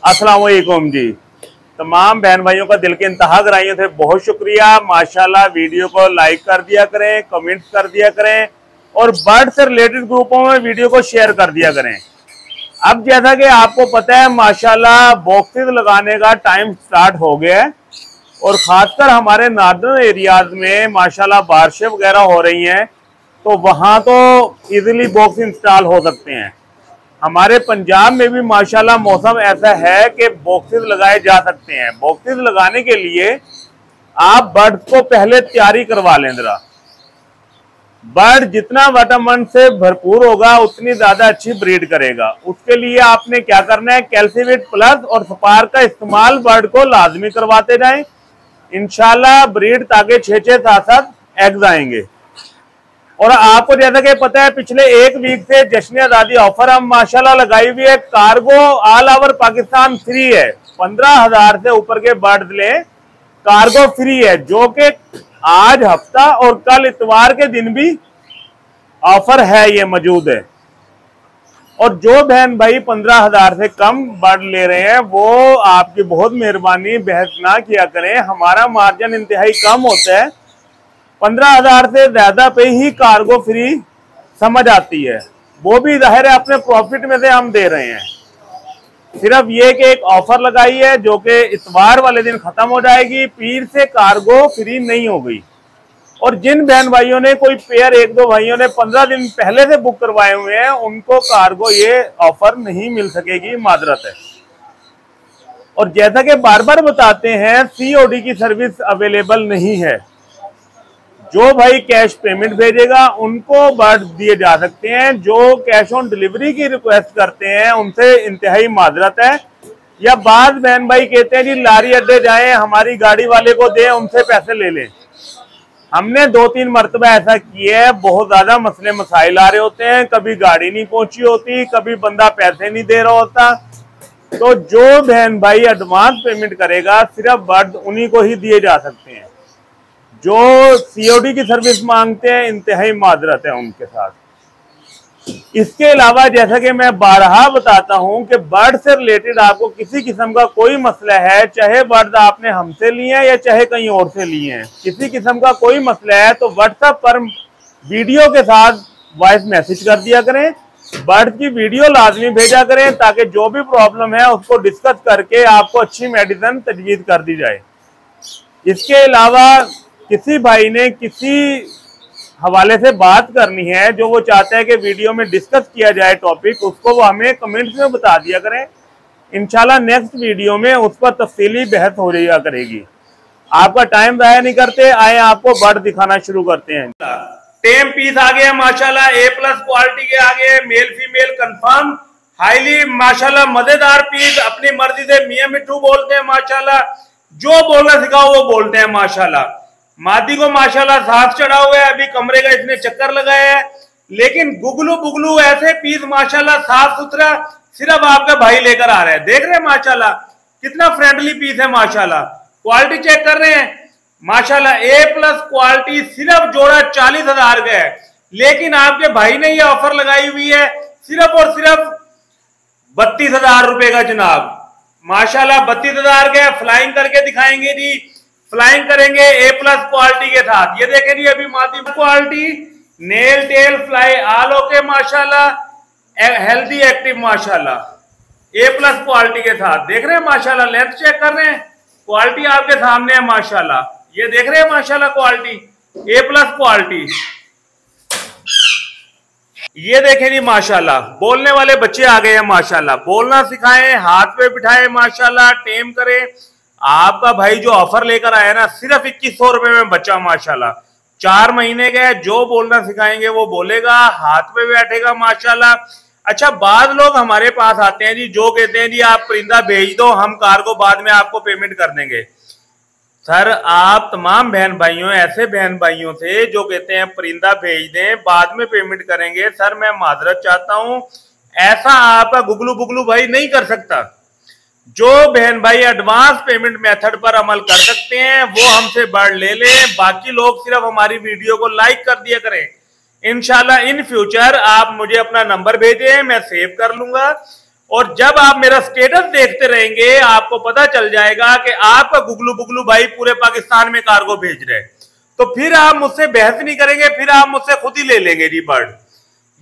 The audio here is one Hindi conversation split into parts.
अस्सलाम वालेकुम जी। तमाम बहन भाइयों का दिल के इंतहा कराइयों थे, बहुत शुक्रिया माशाल्लाह। वीडियो को लाइक कर दिया करें, कमेंट कर दिया करें और बर्ड से रिलेटेड ग्रुपों में वीडियो को शेयर कर दिया करें। अब जैसा कि आपको पता है माशाल्लाह बॉक्सेस लगाने का टाइम स्टार्ट हो गया है और ख़ासकर हमारे नॉर्दर्न एरियाज में माशाल्लाह बारिशें वगैरह हो रही हैं, तो वहाँ तो इजीली बॉक्स इंस्टॉल हो सकते हैं। हमारे पंजाब में भी माशाल्लाह मौसम ऐसा है कि बॉक्सेस लगाए जा सकते हैं। बॉक्सेस लगाने के लिए आप बर्ड को पहले तैयारी करवा लें जरा। बर्ड जितना विटामिन से भरपूर होगा उतनी ज्यादा अच्छी ब्रीड करेगा। उसके लिए आपने क्या करना है, कैल्सीविट प्लस और स्पार्क का इस्तेमाल बर्ड को लाजमी करवाते जाएं। इंशाल्लाह ब्रीड ताकि 6-6 7-7 एग्स आएंगे। और आपको जैसा कि पता है पिछले एक वीक से जश्न आजादी ऑफर हम माशाल्लाह लगाई हुई है। Cargo all over Pakistan free है। 15,000 से ऊपर के बर्ड ले कार्गो फ्री है, जो कि आज हफ्ता और कल इतवार के दिन भी ऑफर है, ये मौजूद है। और जो बहन भाई 15,000 से कम बर्ड ले रहे हैं वो आपकी बहुत मेहरबानी बहस ना किया करें। हमारा मार्जिन इंतहाई कम होता है। 15,000 से ज्यादा पे ही कार्गो फ्री समझ आती है, वो भी जाहिर है अपने प्रॉफिट में से हम दे रहे हैं। सिर्फ ये कि एक ऑफर लगाई है जो कि इतवार वाले दिन खत्म हो जाएगी। पीर से कार्गो फ्री नहीं हो गई। और जिन बहन भाइयों ने कोई पेयर, एक दो भाइयों ने 15 दिन पहले से बुक करवाए हुए हैं, उनको कार्गो ये ऑफर नहीं मिल सकेगी, माजरत है। और जैसा कि बार बार बताते हैं COD की सर्विस अवेलेबल नहीं है। जो भाई कैश पेमेंट भेजेगा उनको बर्ड दिए जा सकते हैं। जो कैश ऑन डिलीवरी की रिक्वेस्ट करते हैं उनसे इंतहाई माजरत है। या बाद बहन भाई कहते हैं जी लारी अड्डे जाएं, हमारी गाड़ी वाले को दें, उनसे पैसे ले लें। हमने 2-3 मरतबा ऐसा किया है, बहुत ज्यादा मसले मसाइल आ रहे होते हैं। कभी गाड़ी नहीं पहुंची होती, कभी बंदा पैसे नहीं दे रहा होता। तो जो बहन भाई एडवांस पेमेंट करेगा सिर्फ बर्ड उन्हीं को ही दिए जा सकते हैं। जो COD की सर्विस मांगते हैं इंतहाई माजरत है उनके साथ। इसके अलावा जैसा कि मैं बारहा बताता हूं कि बर्ड से रिलेटेड आपको किसी किस्म का कोई मसला है, चाहे बर्ड आपने हमसे लिए हैं या चाहे कहीं और से लिए हैं, किसी किस्म का कोई मसला है तो व्हाट्सएप पर वीडियो के साथ वॉइस मैसेज कर दिया करें। बर्ड की वीडियो लाजमी भेजा करें ताकि जो भी प्रॉब्लम है उसको डिस्कस करके आपको अच्छी मेडिसिन तजवीज़ कर दी जाए। इसके अलावा किसी भाई ने किसी हवाले से बात करनी है जो वो चाहता है कि वीडियो में डिस्कस किया जाए टॉपिक, उसको वो हमें कमेंट्स में बता दिया करें। इंशाल्लाह नेक्स्ट वीडियो में उस पर तफसीली बहस हो जाया करेगी। आपका टाइम ज़ाया नहीं करते, आए आपको बर्ड दिखाना शुरू करते हैं। टेम पीस आ गया माशाल्लाह, A+ क्वालिटी के आ गए, मेल फीमेल कंफर्म, हाईली माशाल्लाह मजेदार पीस। अपनी मर्जी से मियां मिट्टू बोलते हैं माशाल्लाह, जो बोलना सिखाओ वो बोलते हैं माशाल्लाह। मादी को माशाल्लाह सांस चढ़ा हुआ है, अभी कमरे का इसने चक्कर लगाया है। लेकिन गुगलू बुगलू ऐसे पीस माशाल्लाह साफ सुथरा सिर्फ आपका भाई लेकर आ रहा है। देख रहे हैं माशाल्लाह कितना फ्रेंडली पीस है माशाल्लाह। क्वालिटी चेक कर रहे हैं माशाल्लाह, A+ क्वालिटी, सिर्फ जोड़ा 40,000 का है। लेकिन आपके भाई ने ये ऑफर लगाई हुई है सिर्फ और सिर्फ 32,000 रुपए का जनाब। माशाल्लाह 32,000 का फ्लाइंग करके दिखाएंगे जी, फ्लाइंग करेंगे A+ क्वालिटी के साथ। ये देखें जी अभी मादी quality, nail tail fly all okay माशाल्लाह, हेल्दी एक्टिव माशाल्लाह A+ क्वालिटी के साथ। देख रहे हैं माशाल्लाह, लेंथ चेक कर रहे हैं, क्वालिटी आपके सामने है माशाल्लाह। ये देख रहे हैं माशाल्लाह क्वालिटी A+ क्वालिटी। ये देखें जी माशाल्लाह, बोलने वाले बच्चे आ गए हैं माशाल्लाह। बोलना सिखाएं, हाथ पे बिठाएं माशाल्लाह, टेम करें। आपका भाई जो ऑफर लेकर आया ना सिर्फ 2100 रुपए में बच्चा माशाल्लाह, 4 महीने का है। जो बोलना सिखाएंगे वो बोलेगा, हाथ पे बैठेगा माशाल्लाह। अच्छा, बाद लोग हमारे पास आते हैं जी जो कहते हैं जी आप परिंदा भेज दो, हम कार्गो बाद में आपको पेमेंट कर देंगे। सर आप तमाम बहन भाइयों, ऐसे बहन भाइयों से जो कहते हैं परिंदा भेज दें बाद में पेमेंट करेंगे, सर मैं माजरत चाहता हूं, ऐसा आपका गुगलू बुगलू भाई नहीं कर सकता। जो बहन भाई एडवांस पेमेंट मेथड पर अमल कर सकते हैं वो हमसे बर्ड ले लें। बाकी लोग सिर्फ हमारी वीडियो को लाइक कर दिया करें। इंशाल्लाह इन फ्यूचर आप मुझे अपना नंबर भेजें, मैं सेव कर लूंगा। और जब आप मेरा स्टेटस देखते रहेंगे आपको पता चल जाएगा कि आपका गुगलू बुगलू भाई पूरे पाकिस्तान में कार्गो भेज रहे हैं, तो फिर आप मुझसे बहस नहीं करेंगे, फिर आप मुझसे खुद ही ले लेंगे जी बर्ड।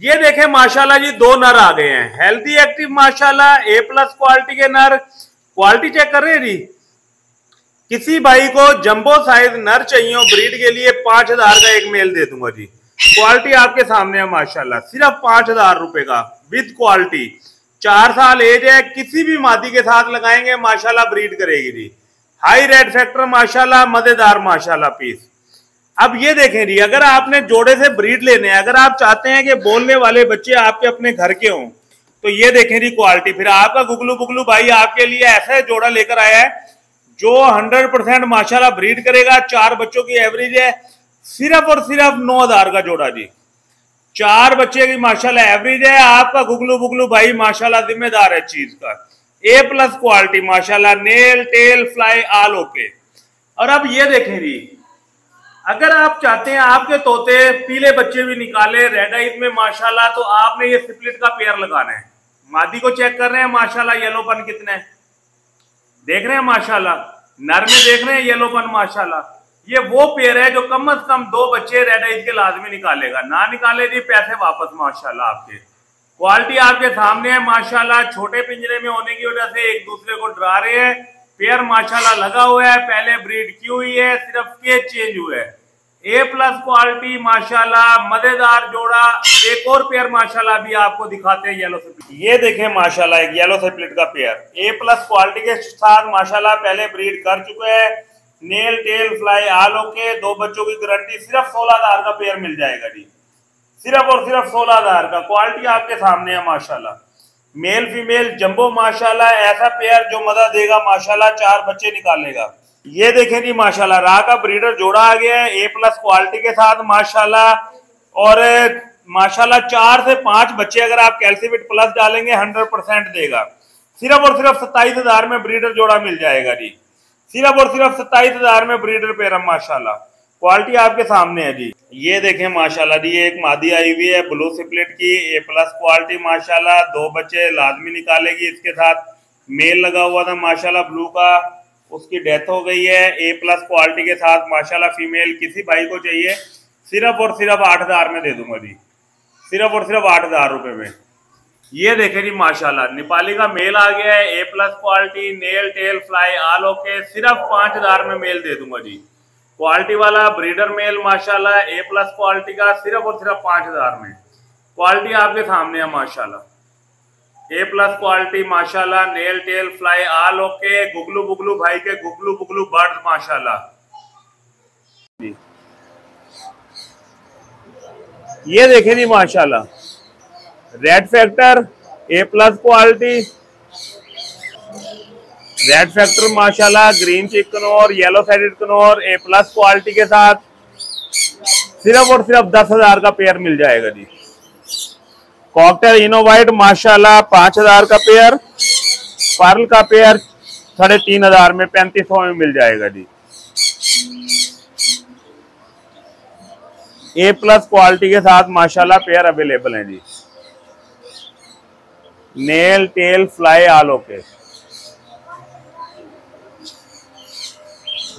ये देखें माशाल्लाह जी, 2 नर आ गए हैं, हेल्दी एक्टिव माशाल्लाह, A+ क्वालिटी के नर। क्वालिटी चेक कर रहे हैं जी। किसी भाई को जंबो साइज नर चाहिए हो ब्रीड के लिए 5000 का एक मेल दे दूंगा जी। क्वालिटी आपके सामने है माशाल्लाह, सिर्फ 5000 रुपए का विद क्वालिटी। 4 साल एज है, किसी भी मादी के साथ लगाएंगे माशाल्लाह ब्रीड करेगी जी। हाई रेड फैक्टर माशाल्लाह, मजेदार माशाल्लाह पीस। अब ये देखें जी, अगर आपने जोड़े से ब्रीड लेने हैं, अगर आप चाहते हैं कि बोलने वाले बच्चे आपके अपने घर के हों, तो ये देखें जी क्वालिटी। फिर आपका गुगलू बुगलू भाई आपके लिए ऐसा जोड़ा लेकर आया है जो 100% माशाल्लाह ब्रीड करेगा। 4 बच्चों की एवरेज है, सिर्फ और सिर्फ 9000 का जोड़ा जी। 4 बच्चे की माशाल्लाह एवरेज है। आपका गुगलू बुगलू भाई माशाल्लाह जिम्मेदार है चीज का। A+ क्वालिटी माशाल्लाह, nail tail fly all okay. और अब ये देखें जी, अगर आप चाहते हैं आपके तोते पीले बच्चे भी निकाले रेड आइज में माशाल्लाह, तो आपने ये स्प्लिट का पेयर लगाना है। मादी को चेक कर रहे हैं माशाल्लाह, येलोपन कितने है देख रहे हैं माशाल्लाह, नर में देख रहे हैं येलोपन माशाल्लाह। ये वो पेयर है जो कम से कम 2 बच्चे रेड आइज के लाजमी निकालेगा, ना निकाले जी पैसे वापस माशाल्लाह आपके। क्वालिटी आपके सामने है माशाल्लाह। छोटे पिंजरे में होने की वजह से एक दूसरे को डरा रहे हैं। पेयर माशाल्लाह लगा हुआ है, पहले ब्रीड की हुई है, सिर्फ केज चेंज हुआ है। A+ क्वालिटी माशाल्लाह, मजेदार जोड़ा। एक और पेयर माशाल्लाह भी आपको दिखाते हैं येलो स्प्लिट। ये देखें माशाल्लाह, एक येलो स्प्लिट का पेयर A+ क्वालिटी के साथ माशाल्लाह पहले ब्रीड कर चुके हैं। Nail tail fly all okay, 2 बच्चों की गारंटी। सिर्फ 16000 का पेयर मिल जाएगा जी, सिर्फ और सिर्फ 16000 का। क्वालिटी आपके सामने है माशाल्लाह। मेल फीमेल जंबो माशाल्लाह, ऐसा पेयर जो मजा देगा माशाल्लाह, 4 बच्चे निकालेगा। ये देखें जी माशाल्लाह, राह का ब्रीडर जोड़ा आ गया है A+ क्वालिटी के साथ माशाल्लाह। और माशाल्लाह 4 से 5 बच्चे अगर आप कैल्सीविट प्लस डालेंगे 100% देगा। सिर्फ और सिर्फ 27000 में ब्रीडर जोड़ा मिल जाएगा जी, सिर्फ और सिर्फ 27000 में ब्रीडर पेयर माशाल्लाह। क्वालिटी आपके सामने है जी। ये देखें माशाल्लाह जी, एक मादी आई हुई है ब्लू स्प्लिट की, A+ क्वालिटी माशाल्लाह, 2 बच्चे लाजमी निकालेगी। इसके साथ मेल लगा हुआ था माशाल्लाह ब्लू का, उसकी डेथ हो गई है। A+ क्वालिटी के साथ माशाल्लाह फीमेल किसी भाई को चाहिए सिर्फ और सिर्फ 8000 में दे दूंगा जी, सिर्फ और सिर्फ 8000 रुपए में। ये देखें जी माशाल्लाह, नेपाली का मेल आ गया है A+ quality, nail tail fly all okay, सिर्फ 5000 में मेल दे दूंगा जी। क्वालिटी वाला ब्रीडर मेल माशाल्लाह A+ क्वालिटी का, सिर्फ और सिर्फ 5000 में। क्वालिटी आपके सामने है माशाल्लाह। A+ क्वालिटी माशाल्लाह, nail tail fly all okay, गुगलू बुगलू भाई के गुगलू बुगलू बर्ड माशाल्लाह। ये देखें जी माशाल्लाह, red factor A+ quality, red factor माशाल्लाह, ग्रीन चिक Knorr, yellow sided Knorr A+ quality के साथ, सिर्फ और सिर्फ 10000 का पेयर मिल जाएगा जी। कॉकटेल इनो वाइट माशाल्लाह 5000 का पेयर, पर्ल का पेयर 3500 में 3500 में मिल जाएगा जी। A+ क्वालिटी के साथ माशाल्लाह पेयर अवेलेबल है जी। Nail tail fly all okay,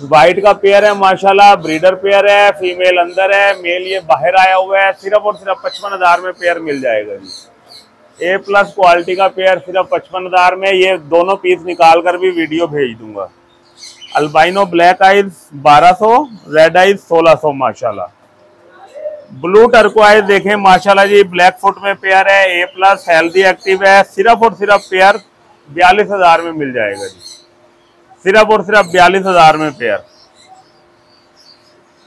white का पेयर है माशाल्लाह, ब्रीडर पेयर है, फीमेल अंदर है, मेल ये बाहर आया हुआ है। सिर्फ और सिर्फ 55000 में पेयर मिल जाएगा जी। A+ क्वालिटी का पेयर सिर्फ 55000 में। ये दोनों पीस निकाल कर भी वीडियो भेज दूंगा। Albino black eyes 1200, red eyes 1600 माशाल्लाह। ब्लू टर्कोआइज देखें माशाल्लाह जी, ब्लैक फुट में पेयर है, A+ हेल्दी एक्टिव है, सिर्फ और सिर्फ पेयर 42000 में मिल जाएगा जी, सिर्फ और सिर्फ 42000 में पेयर।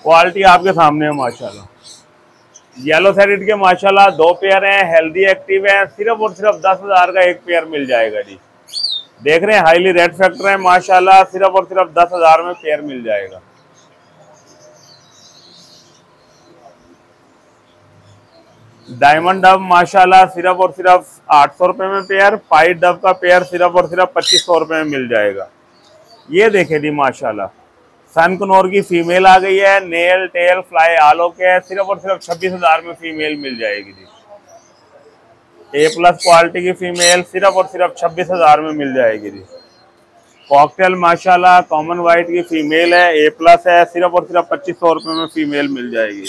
क्वालिटी आपके सामने है माशाल्लाह। येलो साइडेड के माशाल्लाह 2 पेयर हैं, हेल्दी एक्टिव है, सिर्फ और सिर्फ 10000 का एक पेयर मिल जाएगा जी। देख रहे हैं हाईली रेड फैक्टर है माशाल्लाह, सिर्फ और सिर्फ 10000 में पेयर मिल जाएगा। डायमंड डब माशाल्लाह सिर्फ और सिर्फ 800 रुपए में पेयर, पाइट डब का पेयर सिर्फ और सिर्फ 2500 रुपए में मिल जाएगा। ये देखे जी माशाल्लाह, सन कनौर की फीमेल आ गई है, nail tail fly all okay है, सिर्फ और सिर्फ 26000 में फीमेल मिल जाएगी जी। ए प्लस क्वालिटी की फीमेल सिर्फ और सिर्फ 26,000 में मिल जाएगी जी। कॉकटेल माशाल्लाह कॉमन वाइट की फीमेल है, ए प्लस है, सिर्फ और सिर्फ 2500 रुपये में फीमेल मिल जाएगी।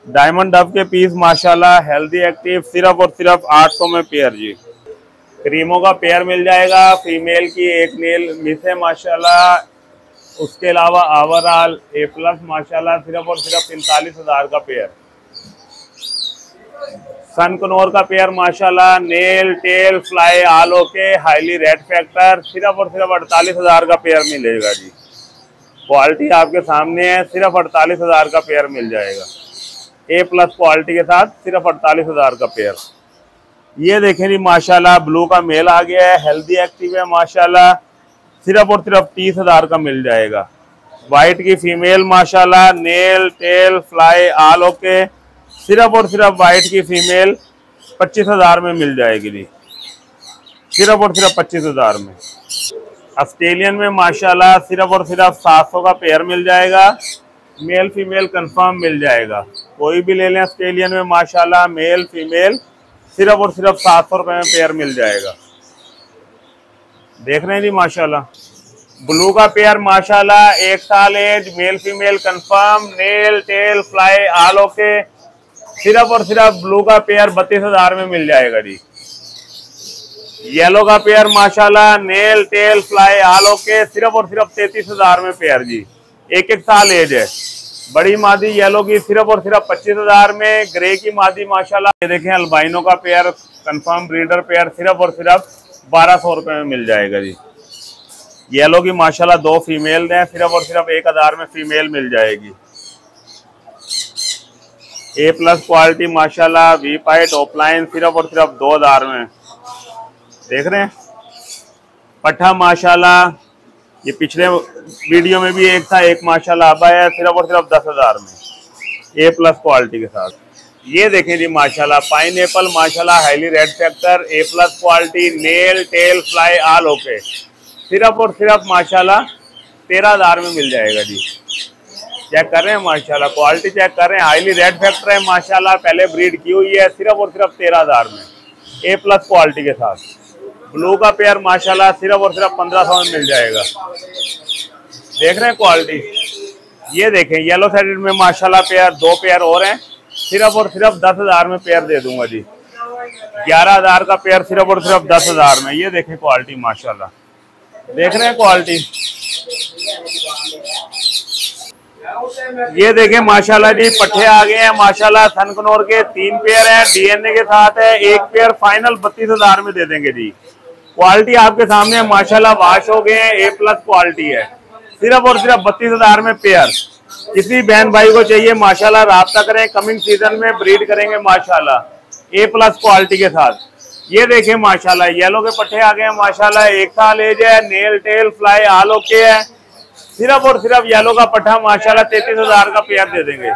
डायमंड डब के पीस माशाल्लाह हेल्दी एक्टिव सिर्फ और सिर्फ 800 में पेयर जी। क्रीमों का पेयर मिल जाएगा, फीमेल की एक नेल मिस है माशाल्लाह, उसके अलावा ओवरऑल ए प्लस माशाल्लाह सिर्फ और सिर्फ 43,000 का पेयर। सनकनोर का पेयर माशाल्लाह nail tail fly all okay highly red factor सिर्फ और सिर्फ 48,000 का पेयर मिलेगा जी। क्वालिटी आपके सामने है, सिर्फ 48,000 का पेयर मिल जाएगा। ए प्लस क्वालिटी के साथ सिर्फ 48,000 का पेयर। ये देखें जी माशाल्लाह ब्लू का मेल आ गया है, हेल्दी एक्टिव है माशाल्लाह, सिर्फ और सिर्फ 30,000 का मिल जाएगा। वाइट की फीमेल माशाल्लाह nail tail fly all okay सिर्फ और सिर्फ वाइट की फीमेल 25,000 में मिल जाएगी जी, सिर्फ और सिर्फ 25,000 में। ऑस्ट्रेलियन में माशाल्लाह सिर्फ और सिर्फ 700 का पेयर मिल जाएगा, मेल फीमेल कंफर्म मिल जाएगा। कोई भी ले लें ऑस्ट्रेलियन में माशाल्लाह मेल फीमेल सिर्फ और सिर्फ 700 रुपये में पेयर मिल जाएगा। देख रहे हैं जी माशाल्लाह ब्लू का पेयर माशाल्लाह 1 साल age male female confirm nail tail fly all okay सिर्फ और सिर्फ ब्लू का पेयर 32,000 में मिल जाएगा जी। येलो का पेयर माशाल्लाह nail tail fly all okay सिर्फ और सिर्फ 33,000 में पेयर जी। 1 साल एज है। बड़ी मादी येलो की सिर्फ और सिर्फ 25,000 में। ग्रे की मादी माशाल्लाह ये देखें अल्बाइनो का पेयर कंफर्म ब्रीडर पेयर सिर्फ और सिर्फ 1200 रुपये में मिल जाएगा जी। येलो की माशाल्लाह 2 फीमेल हैं, सिर्फ और सिर्फ 1,000 में फीमेल मिल जाएगी। ए प्लस क्वालिटी माशाल्लाह वी पाइट ऑफलाइन सिर्फ और सिर्फ 2,000 में। देख रहे हैं पट्ठा माशाल्लाह, ये पिछले वीडियो में भी एक था, एक माशाल्लाह अब आया सिर्फ और सिर्फ 10,000 में ए प्लस क्वालिटी के साथ। ये देखें जी माशाल्लाह पाइनएप्पल माशाल्लाह highly red factor A plus quality nail tail fly all okay सिर्फ और सिर्फ माशाल्लाह 13,000 में मिल जाएगा जी। चेक कर रहे हैं माशाल्लाह क्वालिटी चेक कर रहे हैं, हाईली रेड फैक्टर है माशाल्लाह, पहले ब्रीड की हुई है, सिर्फ और सिर्फ 13,000 में ए प्लस क्वालिटी के साथ। ब्लू का पेयर माशाल्लाह सिर्फ और सिर्फ 1500 में मिल जाएगा। देख रहे हैं क्वालिटी। ये देखें येलो साइडेड में माशाल्लाह पेयर 2 पेयर और हैं, सिर्फ और सिर्फ 10,000 में पेयर दे दूंगा जी। 11,000 का पेयर सिर्फ और सिर्फ 10,000 में। ये देखें क्वालिटी माशाल्लाह, देख रहे हैं क्वालिटी। ये देखें माशाल्लाह जी पट्ठे आ गए हैं माशाल्लाह सनकनोर के 3 पेयर हैं, डीएनए के साथ है। 1 पेयर फाइनल 32,000 में दे देंगे जी। क्वालिटी आपके सामने माशाल्लाह वाश हो गए हैं, ए प्लस क्वालिटी है, सिर्फ और सिर्फ 32,000 में पेयर। किसी बहन भाई को चाहिए माशाल्लाह राब्ता करें, कमिंग सीजन में ब्रीड करेंगे माशाल्लाह ए प्लस क्वालिटी के साथ। ये देखें माशाल्लाह येलो के पट्टे आ गए हैं माशाल्लाह, 1 साल एज है, nail tail fly all okay है, सिर्फ और सिर्फ येलो का पट्टा माशाल्लाह 33,000 का पेयर दे देंगे।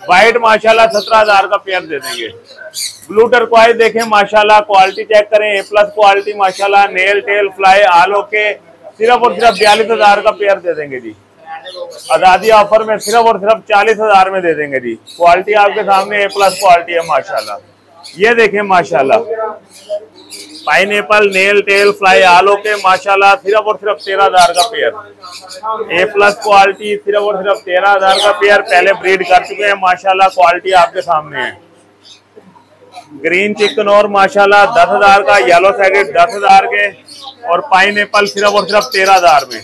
व्हाइट माशाल्लाह 17,000 का पेयर दे देंगे। ब्लू टर्कवाइज देखें माशाल्लाह क्वालिटी चेक करें, ए प्लस क्वालिटी माशाल्लाह nail tail fly all okay सिर्फ और सिर्फ 42,000 का पेयर दे देंगे जी। आजादी ऑफर में सिर्फ और सिर्फ 40,000 में दे देंगे जी। क्वालिटी आपके सामने ए प्लस क्वालिटी है माशाल्लाह। ये देखें माशाल्लाह पाइनएप्पल नेल टेल फ्लाई आलो के माशाल्लाह सिर्फ और सिर्फ 13,000 का पेयर। ए प्लस क्वालिटी सिर्फ और सिर्फ 13,000 का पेयर, पहले ब्रीड कर चुके हैं माशाल्लाह। क्वालिटी आपके सामने है। ग्रीन चिकन और माशाल्लाह 10,000 का, येलो सैकेट 10,000 के, और पाइनएप्पल सिर्फ और सिर्फ 13,000 में।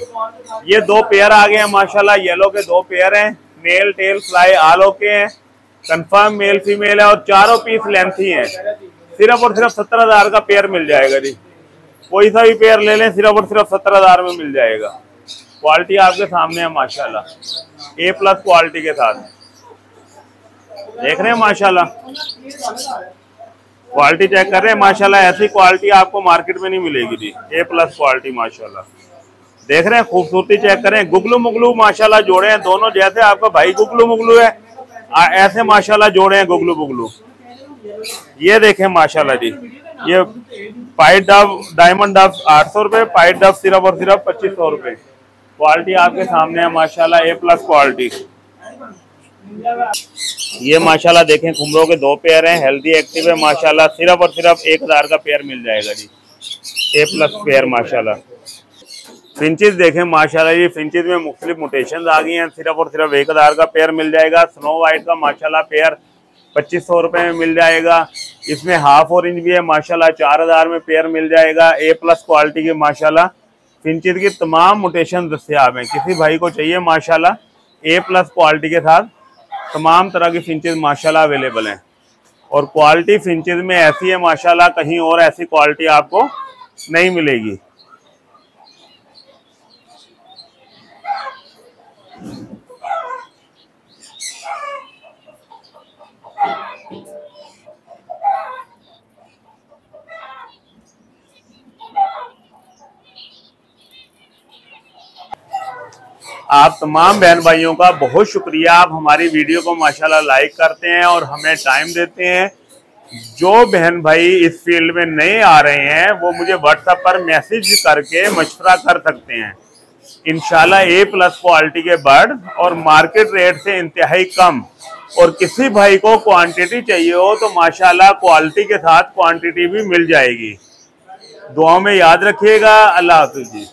ये 2 पेयर आ गए हैं माशाल्लाह, येलो के 2 पेयर हैं, मेल टेल फ्लाई आलो के हैं, कंफर्म मेल फीमेल है और चारों पीस लेंथी हैं। सिर्फ और सिर्फ 17,000 का पेयर मिल जाएगा जी। कोई सा भी पेयर ले लें सिर्फ और सिर्फ 17,000 में मिल जाएगा। क्वालिटी आपके सामने है माशाल्लाह, ए प्लस क्वालिटी के साथ। देख रहे हैं माशाल्लाह, क्वालिटी चेक कर रहे हैं माशाल्लाह। ऐसी क्वालिटी आपको मार्केट में नहीं मिलेगी जी, ए प्लस क्वालिटी माशाल्लाह। देख रहे हैं खूबसूरती चेक करें। गुगलू मुगलू माशाल्लाह जोड़े हैं दोनों, जैसे आपका भाई गुगलू मुगलू है ऐसे माशाल्लाह जोड़े हैं गुगलू मुगलू। ये देखें माशाल्लाह जी, ये पाइट डब डायमंड डब 800 रुपये, पाइट डब सिर्फ और सिर्फ 2500 रुपये। क्वालिटी आपके सामने है माशाल्लाह, ए प्लस क्वालिटी। ये माशाल्लाह देखें घुंघरू के 2 पेयर हैं, हेल्दी एक्टिव है माशाल्लाह। सिर्फ और सिर्फ 1000 का पेयर मिल जाएगा जी, A+ पेयर माशाल्लाह। फिंचेस देखें माशाल्लाह, ये फिंचेस में मुख्तलिफ म्यूटेशन आ गई हैं। सिर्फ और सिर्फ 1000 का पेयर मिल जाएगा। स्नो वाइट का माशाल्लाह पेयर 2500 रुपये में मिल जाएगा। इसमें हाफ ऑरेंज भी है माशाल्लाह, 4000 में पेयर मिल जाएगा। A+ क्वालिटी के माशाल्लाह फिंचेस की तमाम म्यूटेशन दस्तियाब हैं। किसी भाई को चाहिए माशाल्लाह A+ क्वालिटी के साथ तमाम तरह की फिंचेस माशाल्लाह अवेलेबल हैं। और क्वालिटी फिंचेस में ऐसी है माशाल्लाह, कहीं और ऐसी क्वालिटी आपको नहीं मिलेगी। आप तमाम बहन भाइयों का बहुत शुक्रिया, आप हमारी वीडियो को माशाल्लाह लाइक करते हैं और हमें टाइम देते हैं। जो बहन भाई इस फील्ड में नए आ रहे हैं वो मुझे व्हाट्सएप पर मैसेज करके मशवरा कर सकते हैं। इंशाल्लाह A+ क्वालिटी के बर्ड और मार्केट रेट से इंतहाई कम। और किसी भाई को क्वांटिटी चाहिए हो तो माशाल्लाह क्वालिटी के साथ क्वांटिटी भी मिल जाएगी। दुआओं में याद रखिएगा। अल्लाह हाफिज़ जी।